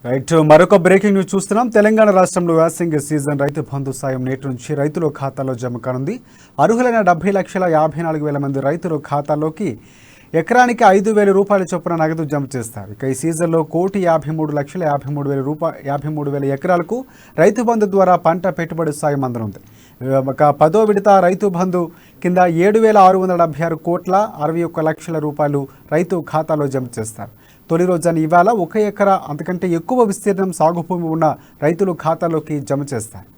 Right మరొక breaking news చూస్తున్నాం. తెలంగాణ రాష్ట్రంలో యాసంగి సీజన్ రైతు బంధు సాయం నేటి నుంచి రైతుల ఖాతాలో జమ కానుంది. అర్హులైన 70,54,000 మంది రైతుల ఖాతాలోకి ఎకరానికి 5,000 రూపాయల చొప్పున నగదు జమ చేస్తారు. ఇక ఈ సీజన్లో 1,53,53,000 ఎకరాలకు రైతు బంధు ద్వారా పంట పెట్టుబడి సాయం అందనుంది. ఒక 10వ విడత రైతు బంధు కింద 7,676 కోట్ల 61 లక్షల రూపాయలు రైతు ఖాతాలో జమ చేస్తారు. తొలి రోజున ఇవాళ 1 ఎకరా అంతకంటే ఎక్కువ విస్తీర్ణం సాగు భూమి ఉన్న రైతులు ఖాతాలోకి జమ చేస్తారు.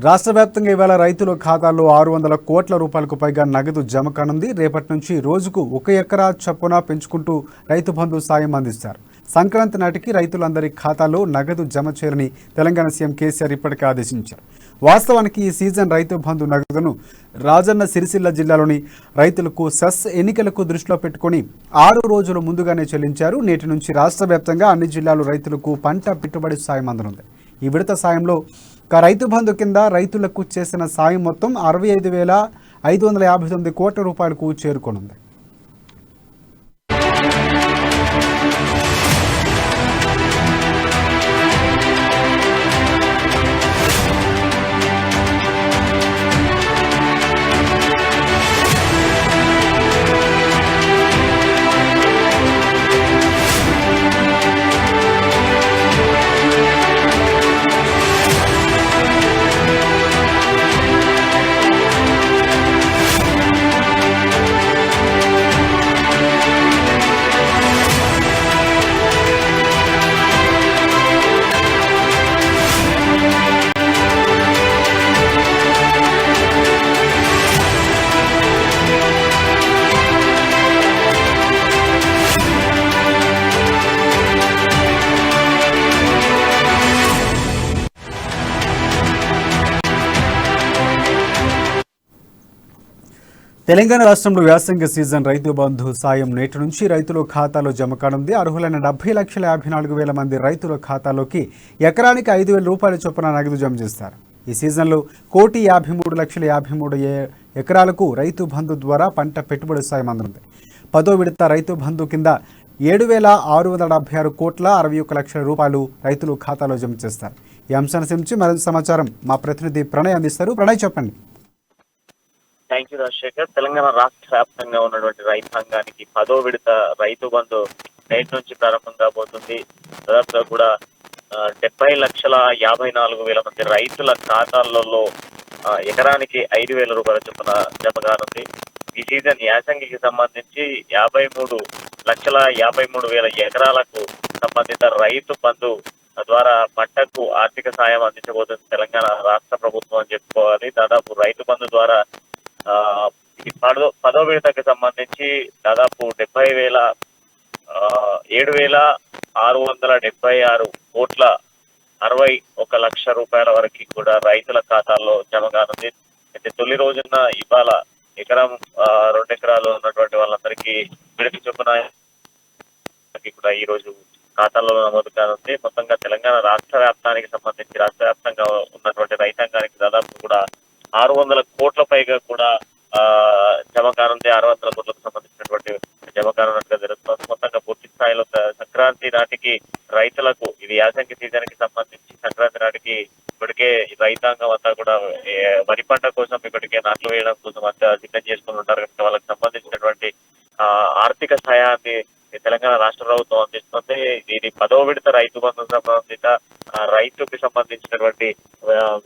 రాష్ట్ర వ్యాప్తంగా ఇవాళ రైతుల ఖాతాల్లో 600 కోట్ల రూపాయలకు పైగా నగదు జమ కానుంది. రేపటి నుంచి రోజుకు 1 ఎకరా చొప్పున పెంచుకుంటూ రైతు బంధు సాయం అందిస్తారు. సంక్రాంతి నాటికి రైతులందరి ఖాతాలో నగదు జమ చేయాలని తెలంగాణ సీఎం కేసీఆర్ ఇప్పటికే ఆదేశించారు. వాస్తవానికి ఈ సీజన్ రైతు బంధు నగదును రాజన్న సిరిసిల్ల జిల్లాలోని రైతులకు సెస్ ఎన్నికలకు దృష్టిలో పెట్టుకుని 6 రోజులు ముందుగానే చెల్లించారు. నేటి నుంచి రాష్ట్ర వ్యాప్తంగా అన్ని జిల్లాల రైతులకు పంట పెట్టుబడి సాయం అందనుంది. ఈ విడత సాయంలో రైతు బంధు కింద రైతులకు చేసిన సాయం మొత్తం 65,559 కోట్ల రూపాయలకు చేరుకోనుంది. తెలంగాణ రాష్ట్రంలో యాసంగి సీజన్ రైతు బంధు సాయం నేటి నుంచి రైతుల ఖాతాలో జమ కానుంది. అర్హులైన 70,54,000 మంది రైతుల ఖాతాలోకి ఎకరానికి 5,000 రూపాయల చొప్పున నగదు జమ చేస్తారు. ఈ సీజన్లో 1,53,53,000 ఎకరాలకు రైతు బంధు ద్వారా పంట పెట్టుబడి సాయం అందనుంది. 10వ విడత రైతు బంధు కింద 7,676 కోట్ల 61 లక్షల రూపాయలు రైతులు ఖాతాలో జమ చేస్తారు. ఈ అంశానికి సంబంధించి మరింత సమాచారం మా ప్రతినిధి ప్రణయ్ అందిస్తారు. ప్రణయ్, చెప్పండి. Thank you Rajasekhar. తెలంగాణ రాష్ట్ర వ్యాప్తంగా ఉన్నటువంటి రైతాంగానికి 10వ విడత రైతు బంధు నేటి నుంచి ప్రారంభం కాబోతుంది. దాదాపుగా కూడా 70,54,000 మంది రైతుల ఖాతాలలో ఎకరానికి 5,000 రూపాయల చొప్పున జమ కానుంది. ఈ సీజన్ యాసంగికి సంబంధించి 53,53,000 ఎకరాలకు సంబంధిత రైతు బంధు ద్వారా పంటకు ఆర్థిక సాయం అందించబోతుంది తెలంగాణ రాష్ట్ర ప్రభుత్వం అని చెప్పుకోవాలి. దాదాపు రైతు బంధు ద్వారా ఈ 10వ విడతకు సంబంధించి దాదాపు 7,676 కోట్ల 61 లక్ష రూపాయల వరకు కూడా రైతుల ఖాతాల్లో జమ కానుంది. అయితే తొలి రోజున ఇవాళ ఎకరం 2 ఎకరాలు ఉన్నటువంటి వాళ్ళందరికీ విడత చొప్పున కూడా ఈ రోజు ఖాతాల్లో నమోదు కానుంది. మొత్తంగా తెలంగాణ రాష్ట్ర వ్యాప్తానికి సంబంధించి రాష్ట్ర వ్యాప్తంగా ఉన్నటువంటి రైతాంగానికి దాదాపు కూడా 600 కోట్ల పైగా కూడా జమ కానుంది. 600 కోట్లకు సంబంధించినటువంటి జమ కానున్నట్టుగా జరుగుతుంది. మొత్తంగా పూర్తి స్థాయిలో సంక్రాంతి నాటికి రైతులకు ఇది యాసంగి సీజన్ కి సంబంధించి సంక్రాంతి నాటికి ఇప్పటికే రైతాంగం అంతా కూడా వరి పంట కోసం ఇప్పటికే నాట్లు వేయడం కోసం అంతా సిద్ధం చేసుకుని ఉంటారు. కనుక వాళ్ళకి సంబంధించినటువంటి ఆర్థిక సహాయాన్ని తెలంగాణ రాష్ట్ర ప్రభుత్వం అందిస్తుంది. ఇది 10వ విడత రైతు బంధు సంబంధిత రైతుకి సంబంధించినటువంటి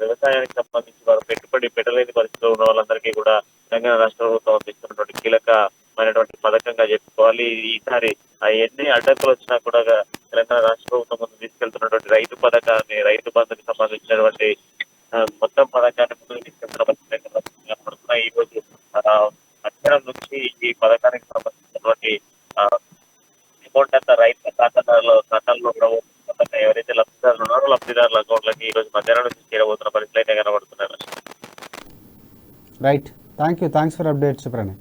వ్యవసాయానికి సంబంధించి వారు పెట్టుబడి పెట్టలేని పరిస్థితిలో ఉన్న వాళ్ళందరికీ కూడా తెలంగాణ రాష్ట్ర ప్రభుత్వం అందిస్తున్నటువంటి కీలకమైనటువంటి పథకంగా చెప్పుకోవాలి. ఈసారి ఎన్ని అడ్డంకులు వచ్చినా కూడా తెలంగాణ రాష్ట్ర ప్రభుత్వం ముందు తీసుకెళ్తున్నటువంటి రైతు పథకాన్ని రైతు బంధుకి సంబంధించినటువంటి మొత్తం పథకాన్ని ముందుకు తీసుకెళ్తున్న ఈ రోజు మధ్యాహ్నం నుంచి ఈ పథకానికి సంబంధించినటువంటి అమౌంట్ అంతా రైతుల ఖాతాల్లో ప్రభుత్వం ఎవరైతే లబ్ధిదారులు ఉన్నారో లబ్ధిదారుల అకౌంట్లకి ఈ రోజు మధ్యాహ్నం నుంచి చేరబోతున్న పరిస్థితులు అయితే కనబడుతున్నాయి. Right, thanks for updates Pranay.